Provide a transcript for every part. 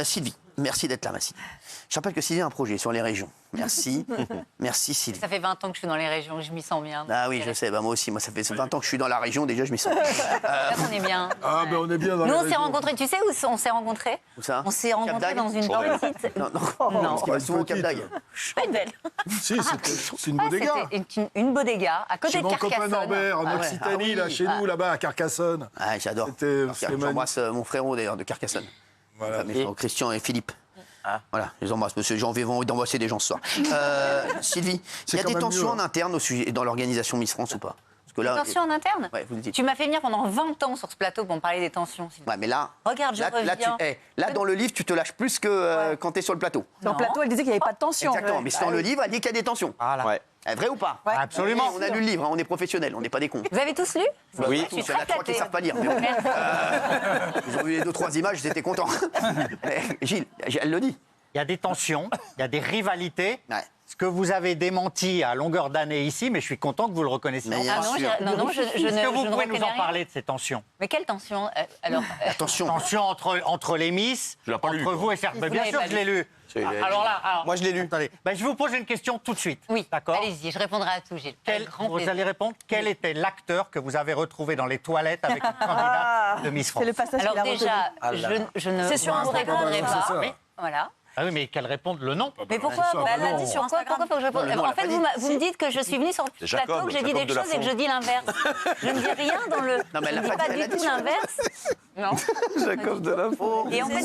Sylvie, merci d'être là, ma Sylvie. Je rappelle que Sylvie a un projet sur les régions. Merci. Merci, Sylvie. Ça fait 20 ans que je suis dans les régions, je m'y sens bien. Ah oui, je sais, moi aussi. Moi, ça fait 20 ans que je suis dans la région, déjà, je m'y sens. Là, on est bien. Ah, ben on est bien dans Nous, les on s'est régions. rencontrés, tu sais où on s'est rencontrés? Où ça? On s'est rencontrés dans une petite... Non, Non. parce qu'il va souvent au Cap d'Agde. Pas une belle. Si, c'est une bodega. C'était une bodega, à côté Chez de mon copain Carcassonne. Norbert, en Ah ouais. Occitanie, Ah oui. là, chez nous, là-bas, à Carcassonne. Ah, j'adore. C'était J'embrasse mon frérot, d'ailleurs, de Carcassonne. Voilà. Mes frères, Christian et Philippe. Voilà, je les embrasse, monsieur. J'ai envie d'embrasser des gens ce soir. Sylvie, il y a quand des même tensions mieux, en interne dans l'organisation Miss France ou pas? Parce que là, Tensions en interne? Ouais, vous le dites. Tu m'as fait venir pendant 20 ans sur ce plateau pour me parler des tensions. Sylvie. Ouais, mais là, Regarde, je là, reviens. là, dans le livre, tu te lâches plus que quand tu es sur le plateau. Sur le plateau, elle disait qu'il n'y avait pas de tension. Exactement, mais dans le livre, elle dit qu'il y a des tensions. Voilà. Ouais. Vrai ou pas? Absolument. On a lu le livre, hein, on est professionnels, on n'est pas des cons. Vous avez tous lu? Oui. Je suis Il y en a très trois qui ne flattée. savent pas lire. Mais bon. Ils ont vu les 2-3 images, ils étaient contents. Mais Gilles, elle le dit. Il y a des tensions, il y a des rivalités. Ouais. Ce que vous avez démenti à longueur d'année ici, mais je suis content que vous le reconnaissiez. Mais Ah bien non, sûr. non, je Est-ce ne que vous je ne pouvez nous reconnais en rien. parler de ces tensions? Mais quelle tension alors, Attention. Tensions entre les Miss, l'ai pas lu, entre vous et certains. Vous Bien l'avez sûr pas que je l'ai lu. Alors là, Moi, je l'ai lu. attendez. Ben, je vais vous poser une question tout de suite. Oui, D'accord. allez-y, je répondrai à tout, Gilles. Avec grand Vous plaisir. allez répondre. Quel était l'acteur que vous avez retrouvé dans les toilettes avec une candidate de Miss France? C'est le passage Alors qu'il a déjà, retenu. je ne C'est sur vous Instagram, répondrai c'est pas. ça. Oui, voilà. Ah oui, mais qu'elle réponde le nom. Mais pourquoi ça, bah, elle l'a non. dit sur Instagram. Pourquoi faut que je réponde? Non, En elle a fait, pas vous me dites que je suis venue sur le C'est Jacob, plateau, que j'ai dit Jacob des choses et que Delafont. je dis l'inverse. Je ne dis rien dans le... Non, mais elle je l'a ne dis pas pas dit, elle a du dit tout sur- l'inverse. Non. Jacob Delafont. Et en fait,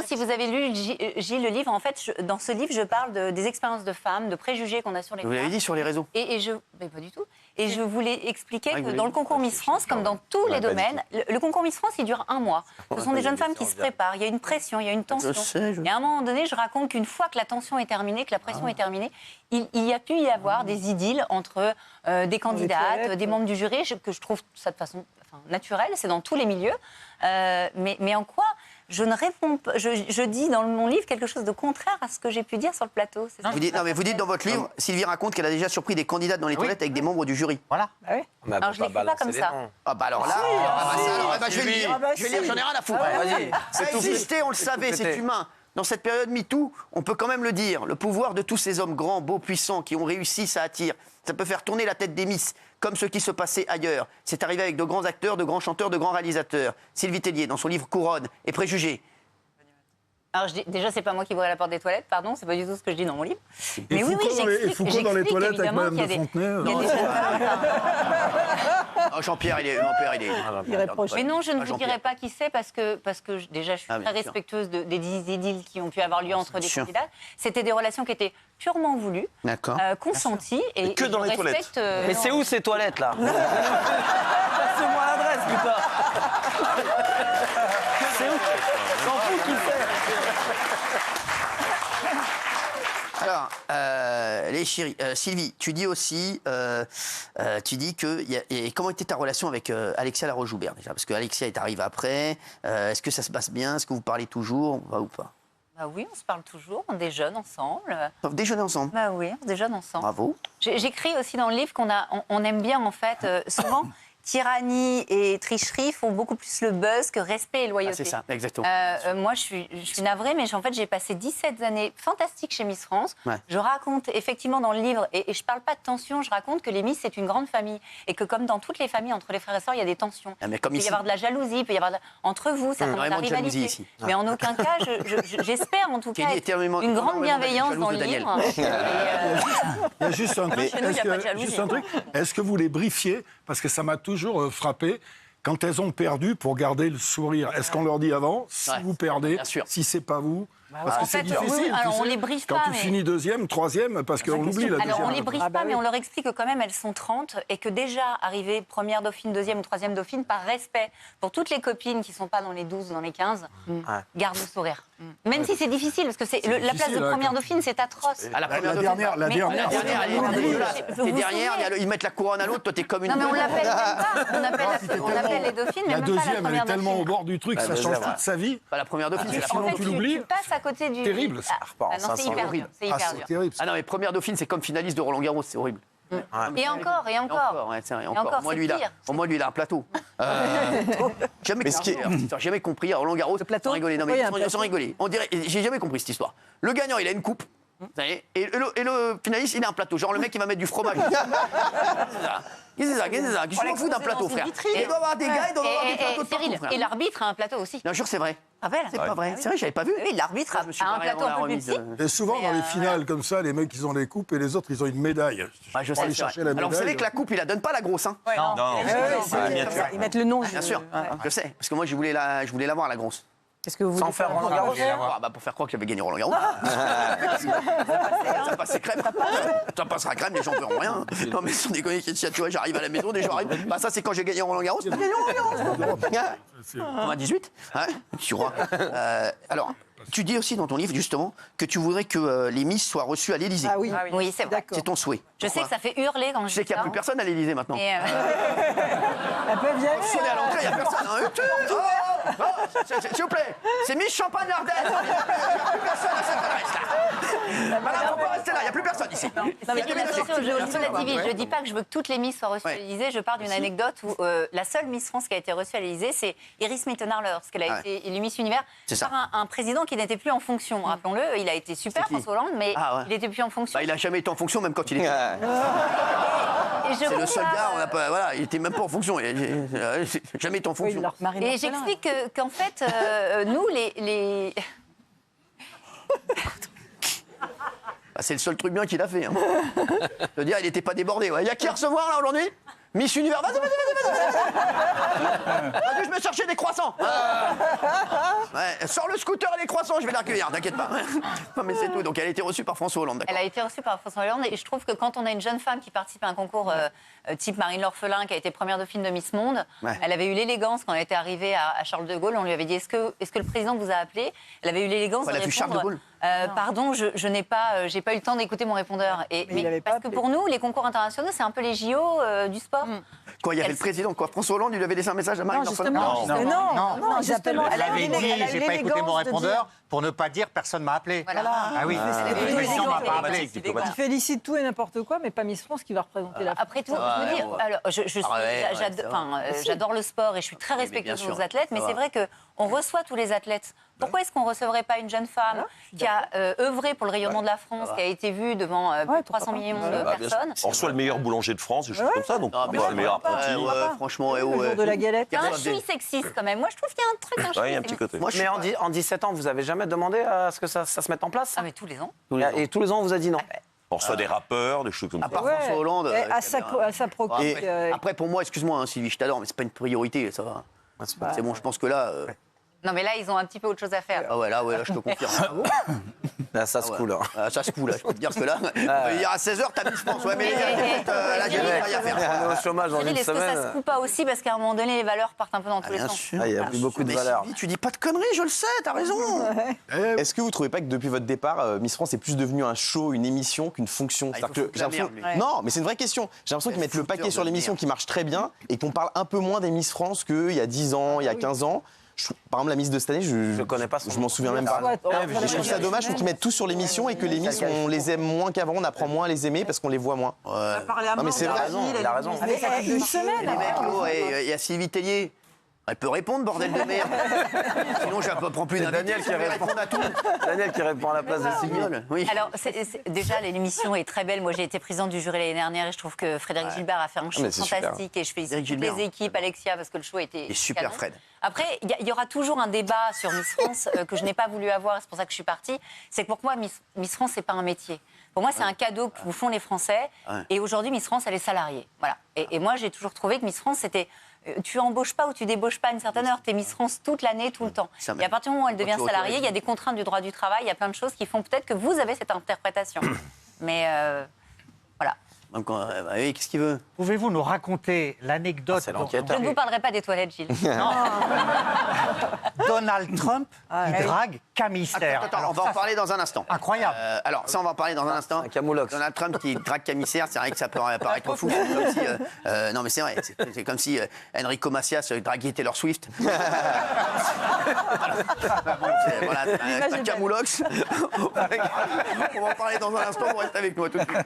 si vous avez lu Gilles le livre, en fait, dans ce livre, je parle des expériences de femmes, de préjugés qu'on a sur les Vous femmes. l'avez dit sur les réseaux. Mais pas du tout. Et je voulais expliquer Ah, que vous dans l'avez le concours Miss France, comme dans tous les domaines, le concours Miss France, il dure un mois. Ce sont des jeunes femmes qui se préparent. Il y a une pression, il y a une tension. sais, Et à un moment donné, je raconte qu'une fois que la tension est terminée, que la pression est terminée, il y a pu y avoir des idylles entre des candidates, toilettes. des membres du jury, que je trouve ça de façon naturelle. C'est dans tous les milieux. Mais en quoi je ne réponds pas. Je dis dans mon livre quelque chose de contraire à ce que j'ai pu dire sur le plateau. C'est ça. Vous dites dans votre livre, Sylvie raconte qu'elle a déjà surpris des candidates dans les toilettes avec des membres du jury. Voilà. Alors, je ne l'écris pas comme ça. Ah bah alors là, je vais le dire. Je vais le dire, j'en ai rien à foutre. Ça a existé, on le savait, c'est humain. Dans cette période MeToo, on peut quand même le dire, le pouvoir de tous ces hommes grands, beaux, puissants, qui ont réussi, ça attire. Ça peut faire tourner la tête des Miss, comme ce qui se passait ailleurs. C'est arrivé avec de grands acteurs, de grands chanteurs, de grands réalisateurs. Sylvie Tellier, dans son livre Couronne et Préjugés. Alors déjà, c'est pas moi qui ouvrais la porte des toilettes, pardon, c'est pas du tout ce que je dis dans mon livre. Et Mais oui, Foucault dans les- et j'explique Foucault dans les toilettes avec évidemment Madame qu'il y a de des- Fontenay. il y a des jeunes femmes. Oh, Jean-Pierre, il est... Il reproche. Mais non, je ne Ah, vous Jean-Pierre. dirai pas qui c'est parce que déjà, je suis Ah, bien très sûr. respectueuse des idylles qui ont pu avoir lieu entre des sûr. candidats. C'était des relations qui étaient purement voulues, D'accord. consenties. Et que dans je les toilettes. respecte, Mais c'est où ces toilettes là? Passe-moi l'adresse, putain. C'est où? S'en fout qui c'est. Alors, les chéris, Sylvie, tu dis aussi, tu dis que... et comment était ta relation avec Alexia Laroche-Joubert déjà? Parce que Alexia est arrivée après. Est-ce que ça se passe bien? Est-ce que vous parlez toujours ou pas? Bah oui, on se parle toujours, on déjeune ensemble. Vous déjeunez ensemble? Bah oui, on déjeune ensemble. Bravo. J'écris aussi dans le livre qu'on aime bien, en fait, souvent, tyrannie et tricherie font beaucoup plus le buzz que respect et loyauté. Ah, c'est ça, exactement. Moi, je suis navrée, mais en fait, j'ai passé 17 années fantastiques chez Miss France. Ouais. Je raconte effectivement dans le livre, et je parle pas de tension, je raconte que les Miss, c'est une grande famille. Et que comme dans toutes les familles, entre les frères et sœurs, il y a des tensions. Ah, mais comme il peut y ici. avoir de la jalousie, il peut y avoir entre vous, ça commence à la énormément de jalousie rivalité. ici. Mais en aucun cas, j'espère en tout Qui cas dit énormément- une grande énormément bienveillance jalouse dans de le Daniel. livre. Il y a juste un truc. chez nous, il y a pas de jalousie. Juste un truc. Est-ce que vous les briefiez? Parce que ça m'a toujours frappé. Quand elles ont perdu, pour garder le sourire, est-ce qu'on leur dit avant, si Ouais. vous perdez, Bien sûr. si c'est pas vous? Parce En que c'est fait, difficile. oui, tu alors on sais, les briefe quand pas, tu mais- finis deuxième, troisième, parce qu'on oublie la deuxième. Alors, on les briefe Ah bah pas, mais oui. on leur explique que quand même, elles sont 30 et que déjà, arriver première dauphine, deuxième ou troisième dauphine, par respect pour toutes les copines qui ne sont pas dans les 12 ou dans les 15, garde le sourire. Même si c'est difficile, parce que la place difficile, de hein, première quand- dauphine, c'est atroce. Ah, la première La dauphine. dernière, la Mais- dernière. La dernière, elle est dégueulasse. Vous T'es vous derrière, souvenez ils mettent la couronne à l'autre, toi t'es comme une... Non, mais on l'appelle même pas. On appelle les dauphines, mais La même pas la deuxième, elle première est tellement au dauphine. bord du truc, ça change toute sa vie. Pas la première dauphine, c'est la sinon, première. En fait, tu l'oublies. tu passes à côté du... Terrible, ça. Ah, non, c'est hyper dur. C'est Ah, hyper c'est dur. terrible. Ah non, mais première dauphine, c'est comme finaliste de Roland Garros, c'est horrible. Et encore. Ouais, c'est vrai, Et encore, Au moins, c'est lui, pire. au moins, lui, il a un plateau. Jamais compris à Roland Garros. Le plateau. Sans rigoler, non, Oui, mais un plateau. sans rigoler. On dirait, j'ai jamais compris cette histoire. Le gagnant, il a une coupe. Et le finaliste, il a un plateau. Genre le mec, il va mettre du fromage. Qu'est-ce que c'est ça? Qu'est-ce que tu fous d'un plateau, frère? Il doit avoir des gars, il doit avoir des plateaux de partout, Cyril, frère. et l'arbitre a un plateau aussi. Bien sûr, c'est vrai. Rappelle. C'est pas vrai. C'est vrai, j'avais pas vu. Oui, l'arbitre Je me suis a un barré plateau avant un peu la plus remise. petit. Et souvent, dans les finales comme ça, les mecs, ils ont les coupes et les autres, ils ont une médaille. Ah, je Pour sais, aller c'est vrai. chercher la Alors, vous savez médaille. que la coupe, il la donne pas la grosse, hein? Non. Ils mettent le nom. Bien sûr. Je sais. Parce que moi, je voulais la voir, la grosse. Qu'est-ce que vous Sans voulez faire Roland Garros. Ah, bah, pour faire croire que j'avais gagné Roland Garros. Ça passait crème. Ça passera crème, les gens verront rien. Non, mais sans déconner, tu vois, j'arrive à la maison, des gens arrivent. Bah, ça, c'est quand j'ai gagné Roland Garros. J'ai gagné Roland Garros. 98. Ouais, tu crois. Alors, tu dis aussi dans ton livre, justement, que tu voudrais que les Miss soient reçues à l'Élysée. Ah oui. Oui, c'est vrai. D'accord. C'est ton souhait. Je sais que ça fait hurler quand je Je sais qu'il n'y a plus personne à l'Élysée maintenant. Et, Elles peuvent y aller. Sonner à l'entrée, il n'y a personne. S'il vous plaît, c'est Miss Champagne-Ardenne. Il n'y a plus personne à cette adresse là. Madame, on peut rester là, il n'y a plus personne ici. Non, mais attention, je relativise. Je ne dis pas que je veux que toutes les Miss soient reçues à l'Élysée. Je pars d'une anecdote où la seule Miss France qui a été reçue à l'Élysée, c'est Iris Mittenard-Leurs, parce qu'elle a été élue Miss Univers C'est ça. par un président qui n'était plus en fonction. Rappelons-le, il a été super, C'est qui François Hollande, mais Ah ouais. il n'était plus en fonction. Bah, il n'a jamais été en fonction, même quand il était. Et je C'est le crois- seul gars, on a pas, voilà, il était même pas en fonction. Il n'a jamais été en Oui, fonction. leur Marine Et Marcelin. j'explique qu'en fait, nous, les... Bah, c'est le seul truc bien qu'il a fait. Hein. Je veux dire, il n'était pas débordé. Ouais. Il y a qui à recevoir là aujourd'hui? Miss Univers, vas-y. Vas-y, je vais chercher des croissants. Ouais, sors le scooter et les croissants, je vais les recueillir, t'inquiète pas. Non, mais c'est tout. Donc elle a été reçue par François Hollande, d'accord. Elle a été reçue par François Hollande et je trouve que quand on a une jeune femme qui participe à un concours type Marine L'Orphelin, qui a été première dauphine de Miss Monde, Ouais. elle avait eu l'élégance quand elle était arrivée à Charles de Gaulle. On lui avait dit est-ce que le président vous a appelé? Elle avait eu l'élégance Elle de a vu Charles de répondre Gaulle pardon, je n'ai pas, j'ai pas eu le temps d'écouter mon répondeur. Mais il avait Parce pas que appelé. pour nous, les concours internationaux, c'est un peu les JO du sport. Quoi, il y avait Elle- le président, quoi. François Hollande, il lui avait laissé un message à Marine Non, L'Orphelin. justement. Non, Elle avait dit, elle a eu j'ai pas écouté mon l'élégance de répondeur pour ne pas dire personne m'a appelé. Voilà. Ah oui, le président m'a pas appelé. Il félicite tout et n'importe quoi, mais pas Miss France qui va représenter la France. Après tout, je veux dire, alors, j'adore le sport et je suis très Oui, mais bien respectueuse sûr. aux athlètes, mais Ça c'est va. vrai qu'on reçoit tous les athlètes. Pourquoi est-ce qu'on ne recevrait pas une jeune femme qui a œuvré pour le rayonnement de la France, qui a été vue devant plus de 300 millions de Bah, bien sûr. personnes? On reçoit le meilleur boulanger de France, des choses comme ça, donc Ah, mais on va c'est le meilleur pas- apprenti. ouais, franchement, Le jour ouais. de la galette. Il y a un Reçoivent des- chouï sexiste quand même. Moi, je trouve qu'il y a un truc, un Ouais, il y chouï a un petit sexiste. côté. Moi, je Mais suis en 17 ans, vous avez jamais demandé à ce que ça se mette en place? Ah, mais tous les ans. Et tous les ans, on vous a dit non. On reçoit des rappeurs, des choses comme À ça. part Ouais. François Hollande. Et à qui sa avait un- à sa proquique, Après, pour moi, excuse-moi, hein, Sylvie, je t'adore, mais c'est pas une priorité, ça va. C'est bon, je pense que là. Non, mais là, ils ont un petit peu autre chose à faire. Ah ouais, là, je te confirme. Là, ça se coule. hein. Ah, ça se coule, là, je peux te dire que là. Hier à 16h, t'as Miss France. Ouais, mais les gars, écoute, là, j'ai rien à faire. On est au chômage dans Cyril, une est-ce que ça se semaine. coupe pas aussi parce qu'à un moment donné, les valeurs partent un peu dans tous les Bien sens? sûr. Ah, il y a plus beaucoup de Mais valeurs. Sylvie, tu dis pas de conneries, je le sais, t'as raison. Est-ce que vous trouvez pas que depuis votre départ, Miss France est plus devenu un show, une émission qu'une fonction? Ah, il C'est-à-dire faut que foutre j'ai la l'impression- merde, lui. Non, mais c'est une vraie question. J'ai l'impression qu'ils mettent le paquet sur l'émission qui marche très bien et qu'on parle un peu moins des Miss France qu'il y a 10 ans, il y a 15 ans. Par exemple, la Miss de cette année, Je connais pas son je m'en souviens même pas. Soit- Et je trouve ça dommage, je trouve qu'ils mettent tout sur l'émission et que les Miss, on les aime moins qu'avant, on apprend moins à les aimer parce qu'on les voit moins. Non, mais c'est vrai. Il a raison. Avec une semaine. Les mecs, oh, et il y a Sylvie Tellier. Elle peut répondre, bordel de merde. Sinon, je ne prends plus C'est d'invité. Daniel qui elle peut répond. répondre à tout. Daniel qui répond à la place de Sylvie. Oui. Alors, déjà, l'émission est très belle. Moi, j'ai été présidente du jury l'année dernière et je trouve que Frédéric Gilbert a fait un show mais c'est super. fantastique. Et je félicite Frédéric toutes Gilbert. les équipes, Alexia, parce que le show était Et super, canon. Fred. Après, il y aura toujours un débat sur Miss France que je n'ai pas voulu avoir, c'est pour ça que je suis partie. C'est que pour moi, Miss France, c'est pas un métier. Pour moi, c'est un cadeau que vous font les Français. Ouais. Et aujourd'hui, Miss France, elle est salariée. Voilà. Et moi, j'ai toujours trouvé que Miss France, c'était... tu embauches pas ou tu débauches pas à une certaine heure. T'es Miss France toute l'année, tout le temps. Ça, Et à partir du moment où elle devient tu salariée, autorises. il y a des contraintes du droit du travail, il y a plein de choses qui font peut-être que vous avez cette interprétation. Mais voilà. Donc, bah oui, qu'est-ce qu'il veut? Pouvez-vous nous raconter l'anecdote c'est dont- l'enquêteur. Je ne vous parlerai pas des toilettes, Gilles. Donald Trump qui drague Camille Serre. Attends, on va en parler dans un instant. Incroyable. Alors, ça, on va en parler dans un instant. Un camoulox. Donald Trump qui drague Camille-Serre, c'est vrai que ça peut paraître fou. C'est comme si, non, mais c'est vrai, c'est comme si Enrico Macias draguait Taylor Swift. Voilà, c'est un camoulox. On va en parler dans un instant, vous restez avec nous à tout de suite.